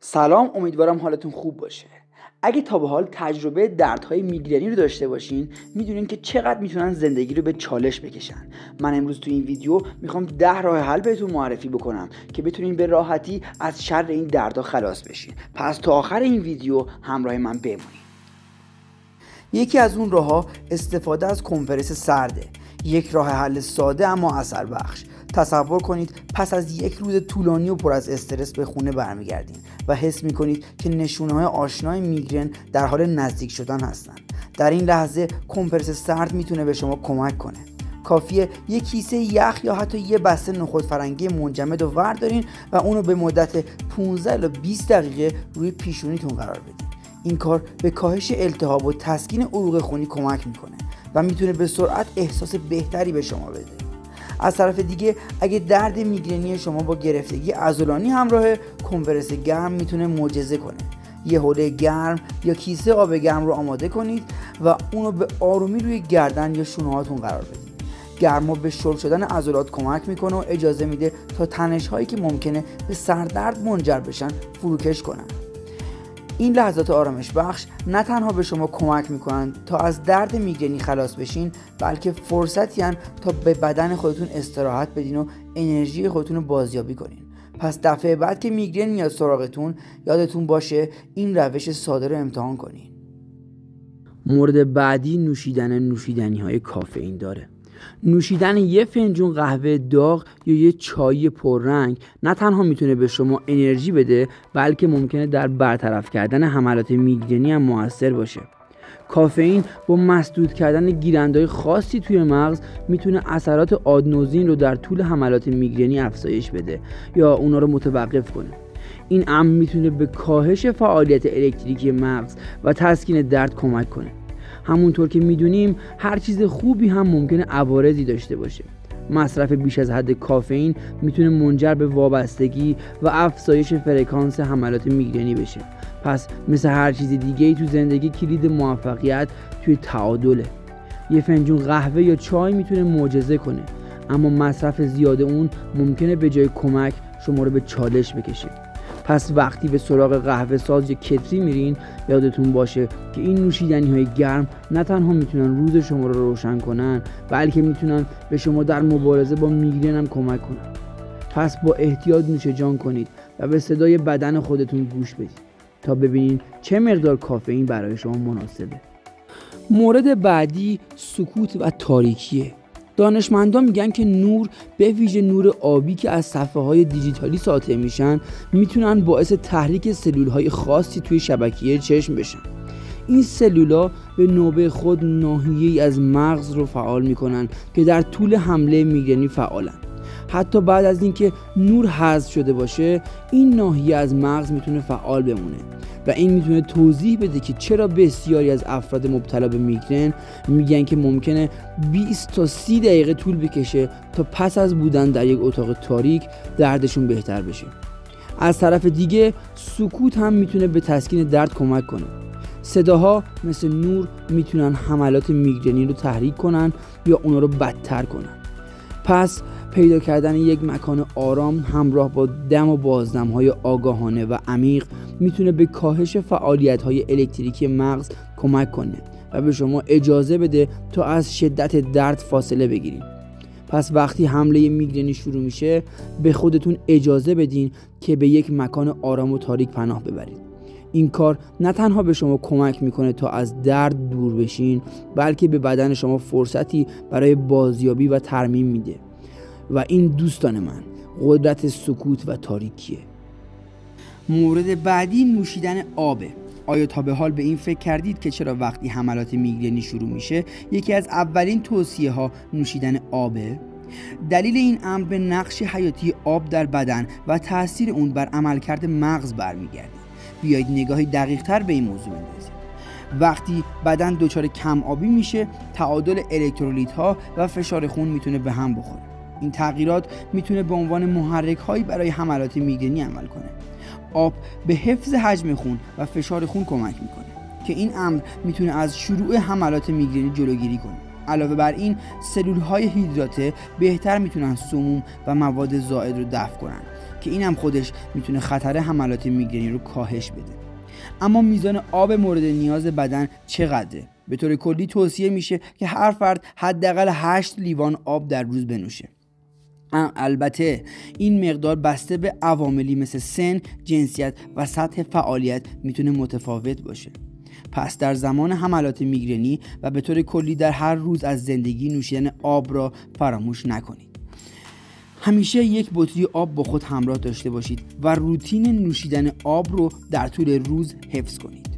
سلام، امیدوارم حالتون خوب باشه. اگه تا به حال تجربه دردهای میگرنی رو داشته باشین میدونین که چقدر میتونن زندگی رو به چالش بکشن. من امروز تو این ویدیو میخوام 10 راه حل بهتون معرفی بکنم که بتونین به راحتی از شر این دردها خلاص بشین. پس تا آخر این ویدیو همراه من بمونید. یکی از اون راه‌ها استفاده از کمپرس سرده. یک راه حل ساده اما اثر بخش. تصور کنید پس از یک روز طولانی و پر از استرس به خونه برمیگردین و حس میکنید که نشونه‌های آشنای میگرن در حال نزدیک شدن هستند. در این لحظه کمپرس سرد میتونه به شما کمک کنه. کافیه یک کیسه یخ یا حتی یه بسته نخود فرنگی منجمد رو وردارین و اونو به مدت 15 تا 20 دقیقه روی پیشونیتون قرار بدین. این کار به کاهش التهاب و تسکین عروق خونی کمک میکنه و میتونه به سرعت احساس بهتری به شما بده. از طرف دیگه اگه درد میگرنی شما با گرفتگی عضلانی همراهه، کمپرس گرم میتونه معجزه کنه. یه حوله گرم یا کیسه آب گرم رو آماده کنید و اونو به آرومی روی گردن یا شونه‌هاتون قرار بدید. گرما به شل شدن عضلات کمک میکنه و اجازه میده تا تنش هایی که ممکنه به سردرد منجر بشن فروکش کنن. این لحظات آرامش بخش نه تنها به شما کمک میکنن تا از درد میگرنی خلاص بشین، بلکه فرصتی هن تا به بدن خودتون استراحت بدین و انرژی خودتون رو بازیابی کنین. پس دفعه بعد که میگرن میاد سراغتون یادتون باشه این روش ساده رو امتحان کنین. مورد بعدی نوشیدنی های کافئین داره. نوشیدن یه فنجون قهوه داغ یا یه چای پررنگ نه تنها میتونه به شما انرژی بده، بلکه ممکنه در برطرف کردن حملات میگرنی هم موثر باشه. کافئین با مسدود کردن گیرندهای خاصی توی مغز میتونه اثرات آدنوزین رو در طول حملات میگرنی افزایش بده یا اونا رو متوقف کنه. این امر میتونه به کاهش فعالیت الکتریکی مغز و تسکین درد کمک کنه. همونطور که میدونیم هر چیز خوبی هم ممکنه عوارضی داشته باشه. مصرف بیش از حد کافئین میتونه منجر به وابستگی و افزایش فرکانس حملات میگرنی بشه. پس مثل هر چیز دیگه‌ای تو زندگی کلید موفقیت توی تعادله. یه فنجون قهوه یا چای میتونه معجزه کنه، اما مصرف زیاد اون ممکنه به جای کمک شما رو به چالش بکشه. پس وقتی به سراغ قهوه ساز یا کتری میرین یادتون باشه که این نوشیدنی های گرم نه تنها میتونن روز شما رو روشن کنن، بلکه میتونن به شما در مبارزه با میگرن هم کمک کنن. پس با احتیاط نوش جان کنید و به صدای بدن خودتون گوش بدید تا ببینید چه مقدار کافئین برای شما مناسبه. مورد بعدی سکوت و تاریکیه. دانشمندان میگن که نور، به ویژه نور آبی که از صفحه‌های دیجیتالی ساطع میشن، میتونن باعث تحریک سلول‌های خاصی توی شبکیه چشم بشن. این سلول‌ها به نوبه خود ناحیه‌ای از مغز رو فعال میکنن که در طول حمله میگرنی فعالن. حتی بعد از اینکه نور حذف شده باشه، این ناحیه از مغز میتونه فعال بمونه و این میتونه توضیح بده که چرا بسیاری از افراد مبتلا به میگرن میگن که ممکنه 20 تا 30 دقیقه طول بکشه تا پس از بودن در یک اتاق تاریک دردشون بهتر بشه. از طرف دیگه سکوت هم میتونه به تسکین درد کمک کنه. صداها مثل نور میتونن حملات میگرنی رو تحریک کنن یا اونا رو بدتر کنن. پس پیدا کردن یک مکان آرام همراه با دم و بازدم‌های آگاهانه و عمیق میتونه به کاهش فعالیت‌های الکتریکی مغز کمک کنه و به شما اجازه بده تا از شدت درد فاصله بگیرین. پس وقتی حمله میگرنی شروع میشه به خودتون اجازه بدین که به یک مکان آرام و تاریک پناه ببرید. این کار نه تنها به شما کمک میکنه تا از درد دور بشین، بلکه به بدن شما فرصتی برای بازیابی و ترمیم میده. و این دوستان من قدرت سکوت و تاریکیه. مورد بعدی نوشیدن آبه. آیا تا به حال به این فکر کردید که چرا وقتی حملات میگرنی شروع میشه یکی از اولین توصیه ها نوشیدن آبه؟ دلیل این امر به نقش حیاتی آب در بدن و تاثیر اون بر عملکرد مغز برمیگرده. بیایید نگاهی دقیق تر به این موضوع بندازیم. وقتی بدن دچار کم آبی میشه، تعادل الکترولیت ها و فشار خون میتونه به هم بخوره. این تغییرات میتونه به عنوان محرک هایی برای حملات میگرنی عمل کنه. آب به حفظ حجم خون و فشار خون کمک میکنه که این امر میتونه از شروع حملات میگرنی جلوگیری کنه. علاوه بر این سلول های هیدراته بهتر میتونن سموم و مواد زائد رو دفع کنن که این هم خودش میتونه خطر حملات میگرنی رو کاهش بده. اما میزان آب مورد نیاز بدن چقدره؟ به طور کلی توصیه میشه که هر فرد حداقل 8 لیوان آب در روز بنوشه. البته این مقدار بسته به عواملی مثل سن، جنسیت و سطح فعالیت میتونه متفاوت باشه. پس در زمان حملات میگرنی و به طور کلی در هر روز از زندگی نوشیدن آب را فراموش نکنید. همیشه یک بطری آب با خود همراه داشته باشید و روتین نوشیدن آب رو در طول روز حفظ کنید.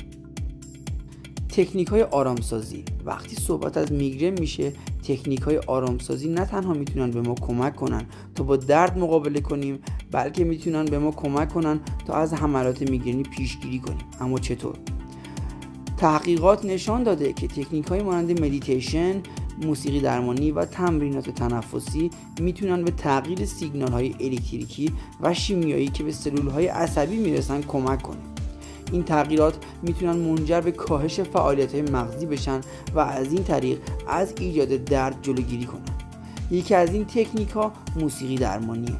تکنیک‌های آرامسازی. وقتی صحبت از میگرن میشه، تکنیک‌های آرامسازی نه تنها میتونن به ما کمک کنن تا با درد مقابله کنیم، بلکه میتونن به ما کمک کنن تا از حملات میگرنی پیشگیری کنیم. اما چطور؟ تحقیقات نشان داده که تکنیک‌های مانند مدیتیشن، موسیقی درمانی و تمرینات تنفسی میتونن به تغییر سیگنال‌های الکتریکی و شیمیایی که به سلول‌های عصبی میرسن کمک کنن. این تغییرات میتونن منجر به کاهش فعالیت‌های مغزی بشن و از این طریق از ایجاد درد جلوگیری کنن. یکی از این تکنیک‌ها موسیقی درمانیه.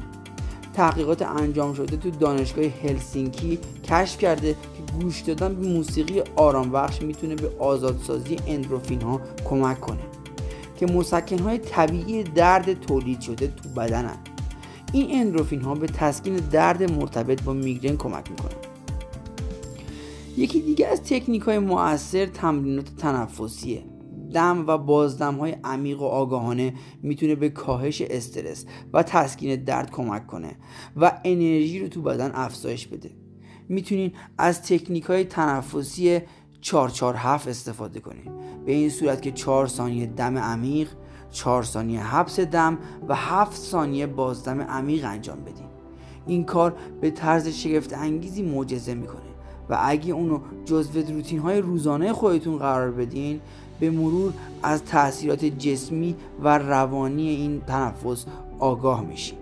تحقیقات انجام شده تو دانشگاه هلسینکی کشف کرده که گوش دادن به موسیقی آرامبخش میتونه به آزادسازی اندروفین‌ها کمک کنه که مسکن‌های طبیعی درد تولید شده تو بدنن. این اندروفین‌ها به تسکین درد مرتبط با میگرن کمک میکنن. یکی دیگه از تکنیک‌های مؤثر تمرینات تنفسیه. دم و بازدم‌های عمیق و آگاهانه میتونه به کاهش استرس و تسکین درد کمک کنه و انرژی رو تو بدن افزایش بده. میتونین از تکنیک‌های تنفسی 4-4-7 استفاده کنین، به این صورت که 4 ثانیه دم عمیق، 4 ثانیه حبس دم و 7 ثانیه بازدم عمیق انجام بدین. این کار به طرز شگفت انگیزی معجزه میکنه و اگه اونو جزو روتین‌های روزانه خودتون قرار بدین، به مرور از تأثیرات جسمی و روانی این تنفس آگاه میشین.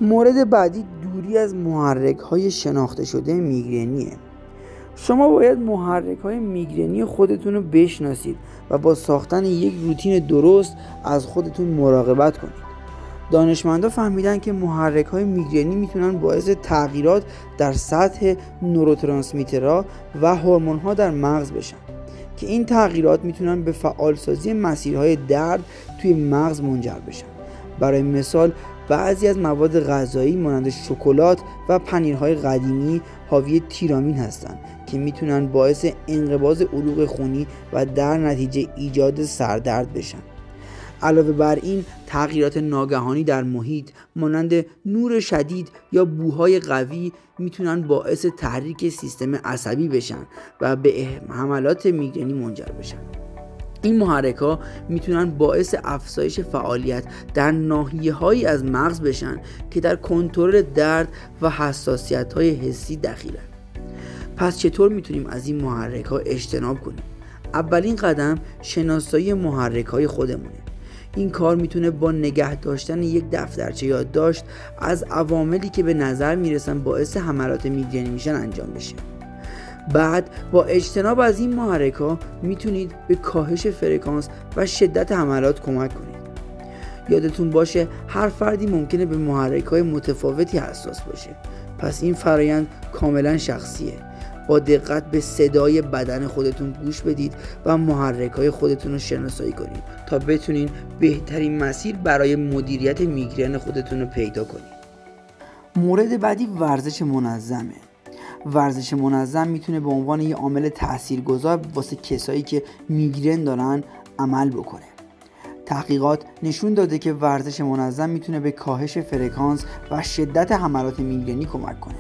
مورد بعدی دوری از محرک‌های شناخته شده میگرنیه. شما باید محرک‌های میگرنی خودتون رو بشناسید و با ساختن یک روتین درست از خودتون مراقبت کنید. دانشمندا فهمیدن که محرک‌های میگرنی میتونن باعث تغییرات در سطح نوروترانسمیترها و هورمون‌ها در مغز بشن که این تغییرات میتونن به فعالسازی مسیرهای درد توی مغز منجر بشن. برای مثال بعضی از مواد غذایی مانند شکلات و پنیرهای قدیمی حاوی تیرامین هستند که میتونن باعث انقباض عروق خونی و در نتیجه ایجاد سردرد بشن. علاوه بر این، تغییرات ناگهانی در محیط مانند نور شدید یا بوهای قوی میتونن باعث تحریک سیستم عصبی بشن و به حملات میگرنی منجر بشن. این محرک‌ها میتونن باعث افزایش فعالیت در ناحیه‌هایی از مغز بشن که در کنترل درد و حساسیت‌های حسی دخیلن. پس چطور میتونیم از این محرک‌ها اجتناب کنیم؟ اولین قدم شناسایی محرک‌های خودمونه. این کار میتونه با نگه داشتن یک دفترچه یادداشت از عواملی که به نظر میرسن باعث حملات میگرنی میشن انجام بشه. بعد با اجتناب از این محرک‌ها میتونید به کاهش فرکانس و شدت حملات کمک کنید. یادتون باشه هر فردی ممکنه به محرک‌های متفاوتی حساس باشه، پس این فرایند کاملا شخصیه. با دقت به صدای بدن خودتون گوش بدید و محرک‌های خودتون رو شناسایی کنید تا بتونین بهترین مسیر برای مدیریت میگرن خودتون رو پیدا کنید. مورد بعدی ورزش منظمه. ورزش منظم میتونه به عنوان یه عامل تاثیرگذار واسه کسایی که میگرن دارن عمل بکنه. تحقیقات نشون داده که ورزش منظم میتونه به کاهش فرکانس و شدت حملات میگرنی کمک کنه.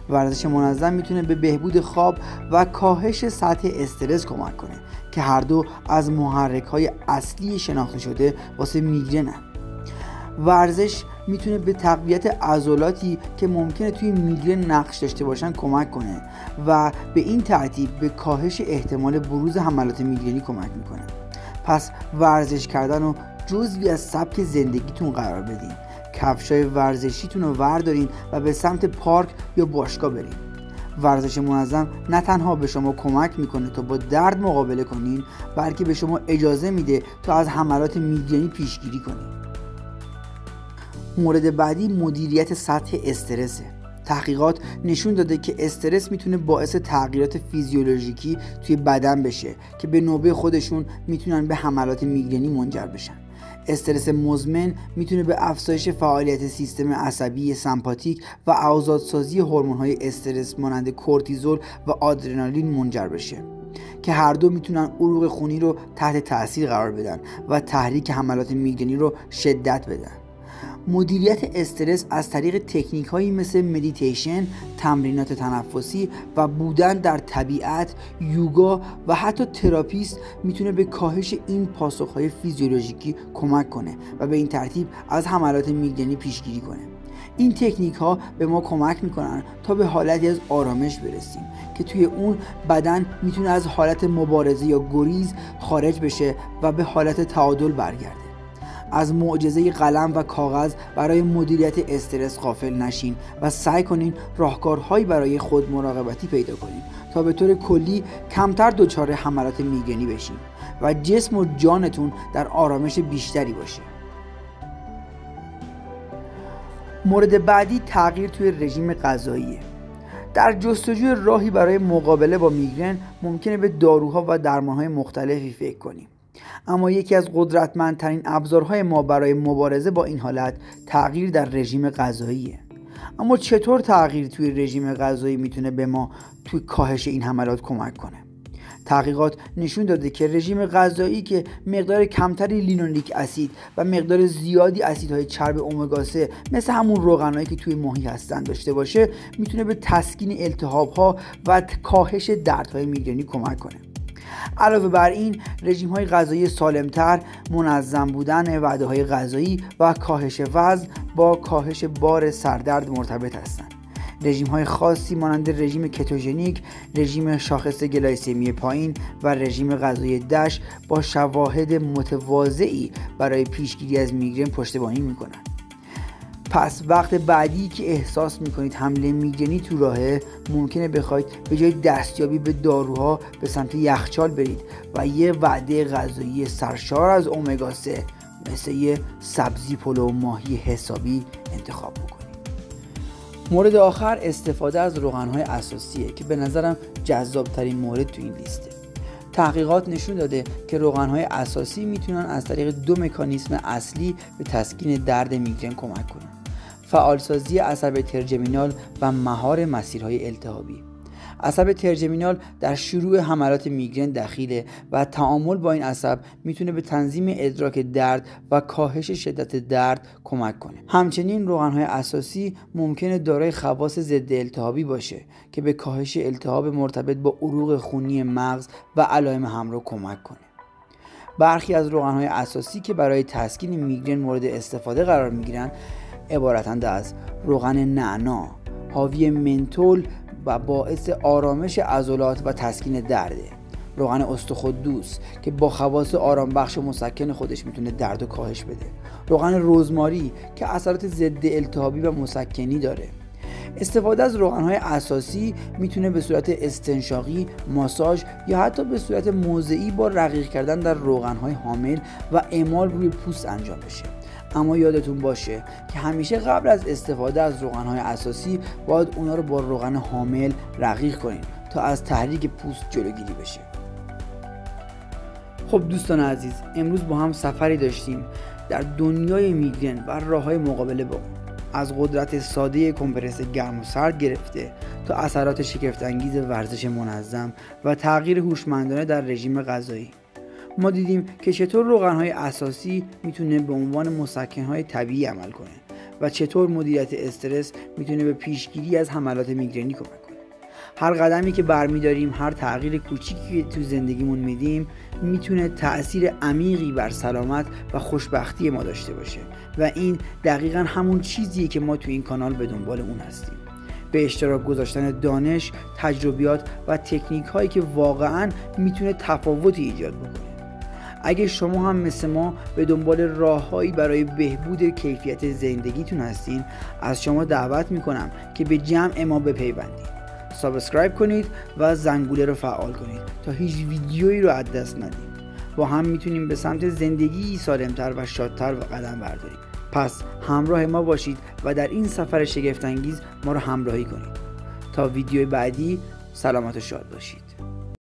ورزش منظم میتونه به بهبود خواب و کاهش سطح استرس کمک کنه که هر دو از محرک‌های اصلی شناخته شده واسه میگرنن. ورزش میتونه به تقویت عضلاتی که ممکنه توی میگرن نقش داشته باشن کمک کنه و به این ترتیب به کاهش احتمال بروز حملات میگرنی کمک میکنه. پس ورزش کردن رو جزوی از سبک زندگیتون قرار بدین. کفشای ورزشیتون رو وردارین و به سمت پارک یا باشگاه برین. ورزش منظم نه تنها به شما کمک میکنه تا با درد مقابله کنین، بلکه به شما اجازه میده تا از حملات میگرنی پیشگیری کنین. مورد بعدی مدیریت سطح استرسه. تحقیقات نشون داده که استرس میتونه باعث تغییرات فیزیولوژیکی توی بدن بشه که به نوبه خودشون میتونن به حملات میگرنی منجر بشن. استرس مزمن میتونه به افزایش فعالیت سیستم عصبی سمپاتیک و آزادسازی هورمون‌های استرس مانند کورتیزول و آدرنالین منجر بشه که هر دو میتونن عروق خونی رو تحت تاثیر قرار بدن و تحریک حملات میگرنی رو شدت بدن. مدیریت استرس از طریق تکنیک هایی مثل مدیتیشن، تمرینات تنفسی و بودن در طبیعت، یوگا و حتی تراپیست میتونه به کاهش این پاسخهای فیزیولوژیکی کمک کنه و به این ترتیب از حملات میگرنی پیشگیری کنه. این تکنیک ها به ما کمک میکنن تا به حالتی از آرامش برسیم که توی اون بدن میتونه از حالت مبارزه یا گریز خارج بشه و به حالت تعادل برگرده. از معجزه قلم و کاغذ برای مدیریت استرس غافل نشین و سعی کنین راهکارهایی برای خود مراقبتی پیدا کنین تا به طور کلی کمتر دچار حملات میگرنی بشین و جسم و جانتون در آرامش بیشتری باشه. مورد بعدی تغییر توی رژیم غذاییه. در جستجوی راهی برای مقابله با میگرن ممکنه به داروها و درمانهای مختلفی فکر کنیم، اما یکی از قدرتمندترین ابزارهای ما برای مبارزه با این حالت تغییر در رژیم غذاییه. اما چطور تغییر توی رژیم غذایی میتونه به ما توی کاهش این حملات کمک کنه؟ تحقیقات نشون داده که رژیم غذایی که مقدار کمتری لینولیک اسید و مقدار زیادی اسیدهای چرب امگا 3 مثل همون روغنایی که توی ماهی هستن داشته باشه میتونه به تسکین التهاب‌ها و کاهش دردهای میگرنی کمک کنه. علاوه بر این، رژیم‌های غذایی سالمتر، منظم بودن وعده‌های غذایی و کاهش وزن با کاهش بار سردرد مرتبط هستند. رژیم‌های خاصی مانند رژیم کتوژنیک، رژیم شاخص گلایسمی پایین و رژیم غذایی دش با شواهد متواضعی برای پیشگیری از میگرن پشتیبانی می‌کنند. پس وقت بعدی که احساس میکنید حمله میگرنی تو راهه، ممکنه بخواید به جای دستیابی به داروها به سمت یخچال برید و یه وعده غذایی سرشار از امگا 3 مثل یه سبزی پلو ماهی حسابی انتخاب بکنید. مورد آخر استفاده از روغن‌های اساسیه که به نظرم جذاب‌ترین مورد تو این لیسته. تحقیقات نشون داده که روغن‌های اساسی میتونن از طریق دو مکانیزم اصلی به تسکین درد میگرن کمک کنن: فعالسازی عصب ترجمینال و مهار مسیرهای التهابی. عصب ترجمینال در شروع حملات میگرن دخیله و تعامل با این عصب میتونه به تنظیم ادراک درد و کاهش شدت درد کمک کنه. همچنین روغن‌های اساسی ممکنه دارای خواص ضد التهابی باشه که به کاهش التهاب مرتبط با عروق خونی مغز و علائم همراه کمک کنه. برخی از روغن‌های اساسی که برای تسکین میگرن مورد استفاده قرار میگیرن عبارتند از روغن نعنا حاوی منتول و باعث آرامش عضلات و تسکین درده، روغن استخوان‌دوس که با خواص آرام بخش و مسکن خودش میتونه درد و کاهش بده، روغن رزماری که اثرات ضد التهابی و مسکنی داره. استفاده از روغن‌های اساسی میتونه به صورت استنشاقی، ماساژ یا حتی به صورت موضعی با رقیق کردن در روغن‌های حامل و اعمال روی پوست انجام بشه. اما یادتون باشه که همیشه قبل از استفاده از روغن‌های اساسی باید اونا رو با روغن حامل رقیق کنین تا از تحریک پوست جلوگیری بشه. خب دوستان عزیز، امروز با هم سفری داشتیم در دنیای میگرن و راه‌های مقابله با اون. از قدرت ساده کمپرس گرم و سرد گرفته تا اثرات شگفت‌انگیز ورزش منظم و تغییر هوشمندانه در رژیم غذایی. ما دیدیم که چطور روغن‌های اساسی میتونه به عنوان مسکن‌های طبیعی عمل کنه و چطور مدیریت استرس میتونه به پیشگیری از حملات میگرنی کمک کنه. هر قدمی که برمی‌داریم، هر تغییر کوچیکی که تو زندگیمون میدیم میتونه تأثیر عمیقی بر سلامت و خوشبختی ما داشته باشه و این دقیقاً همون چیزیه که ما تو این کانال به دنبال اون هستیم. به اشتراک گذاشتن دانش، تجربیات و تکنیک هایی که واقعاً میتونه تفاوتی ایجاد بکنه. اگه شما هم مثل ما به دنبال راههایی برای بهبود کیفیت زندگیتون هستین، از شما دعوت میکنم که به جمع ما بپیوندید. سابسکرایب کنید و زنگوله رو فعال کنید تا هیچ ویدیویی رو از دست ندید. با هم میتونیم به سمت زندگی سالمتر و شادتر و قدم برداریم. پس همراه ما باشید و در این سفر شگفت‌انگیز ما رو همراهی کنید. تا ویدیو بعدی سلامت و شاد باشید.